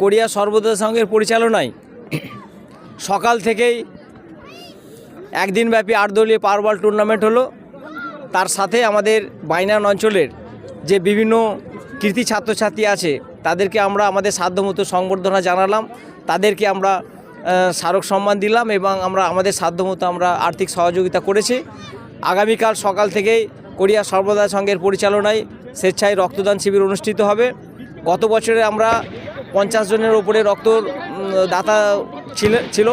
Korea সর্বদা সংঘের পরিচালনায় সকাল থেকেই একদিনব্যাপী 8 দলীয় পাওয়ারবল টুর্নামেন্ট হলো। তার সাথে আমাদের বাইনান অঞ্চলের যে বিভিন্ন কৃতি ছাত্রছাত্রী আছে তাদেরকে আমরা আমাদের সাধ্যমতো সংবর্ধনা জানালাম, তাদেরকে আমরা স্মারক সম্মান দিলাম এবং আমরা আমাদের সাধ্যমতো আমরা আর্থিক সহযোগিতা করেছি। আগামীকাল সকাল থেকেই কোরিয়া সর্বদা সংঘের পরিচালনায় স্বেচ্ছায় রক্তদান শিবির অনুষ্ঠিত হবে। গত বছরে আমরা 50 জনের ওপরে রক্তদাতা ছিল।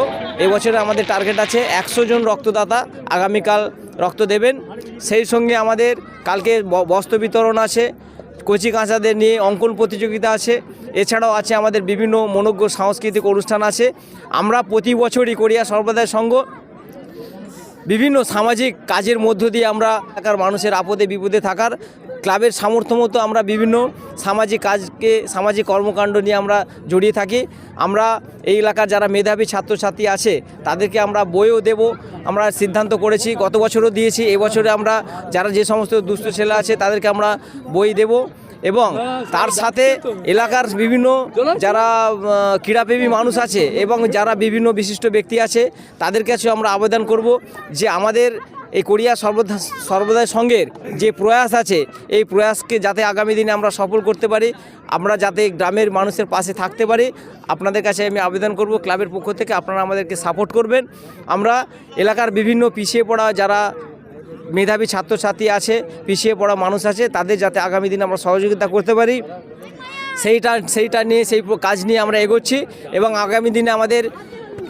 এবছরে আমাদের টার্গেট আছে 100 জন রক্তদাতা আগামীকাল রক্ত দেবেন। সেই সঙ্গে আমাদের কালকে বস্ত্র বিতরণ আছে, কচি কাঁচাদের নিয়ে অঙ্কন প্রতিযোগিতা আছে, এছাড়াও আছে আমাদের বিভিন্ন মনোজ্ঞ সাংস্কৃতিক অনুষ্ঠান আছে। আমরা প্রতি বছরই কোরিয়া সর্বদাই সংঘ বিভিন্ন সামাজিক কাজের মধ্য দিয়ে আমরা এলাকার মানুষের আপদে বিপদে থাকার ক্লাবের সামর্থ্য মতো আমরা বিভিন্ন সামাজিক কর্মকাণ্ড নিয়ে আমরা জড়িয়ে থাকি। আমরা এই এলাকার যারা মেধাবী ছাত্রছাত্রী আছে তাদেরকে আমরা বইও দেব, আমরা সিদ্ধান্ত করেছি, গত বছরও দিয়েছি। এবছরে আমরা যারা যে সমস্ত দুস্থ ছেলে আছে তাদেরকে আমরা বই দেব এবং তার সাথে এলাকার বিভিন্ন যারা ক্রীড়াপ্রেমী মানুষ আছে এবং যারা বিভিন্ন বিশিষ্ট ব্যক্তি আছে তাদের কাছে আমরা আবেদন করব যে আমাদের এই কোরিয়া সর্বদাই সংঘের যে প্রয়াস আছে এই প্রয়াসকে যাতে আগামী দিনে আমরা সফল করতে পারি, আমরা যাতে গ্রামের মানুষের পাশে থাকতে পারি, আপনাদের কাছে আমি আবেদন করব ক্লাবের পক্ষ থেকে আপনারা আমাদেরকে সাপোর্ট করবেন। আমরা এলাকার বিভিন্ন পিছিয়ে পড়া যারা মেধাবী ছাত্রছাত্রী আছে, পিছিয়ে পড়া মানুষ আছে, তাদের যাতে আগামী দিনে আমরা সহযোগিতা করতে পারি সেইটা নিয়ে সেই কাজ নিয়ে আমরা এগোচ্ছি এবং আগামী দিনে আমাদের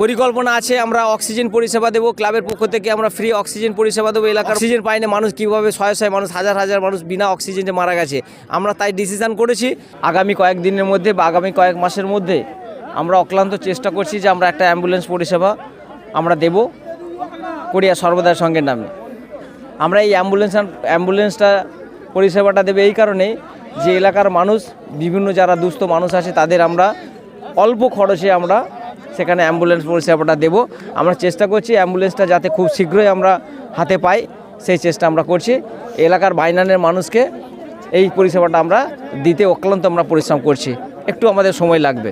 পরিকল্পনা আছে আমরা অক্সিজেন পরিষেবা দেবো। ক্লাবের পক্ষ থেকে আমরা ফ্রি অক্সিজেন পরিষেবা দেবো। এলাকার অক্সিজেন পায় না মানুষ, কীভাবে শয়ে মানুষ হাজার মানুষ বিনা অক্সিজেনে মারা গেছে। আমরা তাই ডিসিশন করেছি আগামী কয়েকদিনের মধ্যে বা আগামী কয়েক মাসের মধ্যে আমরা অক্লান্ত চেষ্টা করছি যে আমরা একটা অ্যাম্বুলেন্স পরিষেবা আমরা দেব কোরিয়া সর্বদা সংঘের নামে। আমরা এই অ্যাম্বুলেন্সটা পরিষেবাটা দেবে এই কারণেই যে এলাকার মানুষ বিভিন্ন যারা দুস্থ মানুষ আছে তাদের আমরা অল্প খরচে আমরা সেখানে অ্যাম্বুলেন্স পরিষেবাটা দেব। আমরা চেষ্টা করছি অ্যাম্বুলেন্সটা যাতে খুব শীঘ্রই আমরা হাতে পাই সেই চেষ্টা আমরা করছি। এলাকার বাইনানের মানুষকে এই পরিষেবাটা আমরা দিতে অক্লান্ত আমরা পরিশ্রম করছি, একটু আমাদের সময় লাগবে।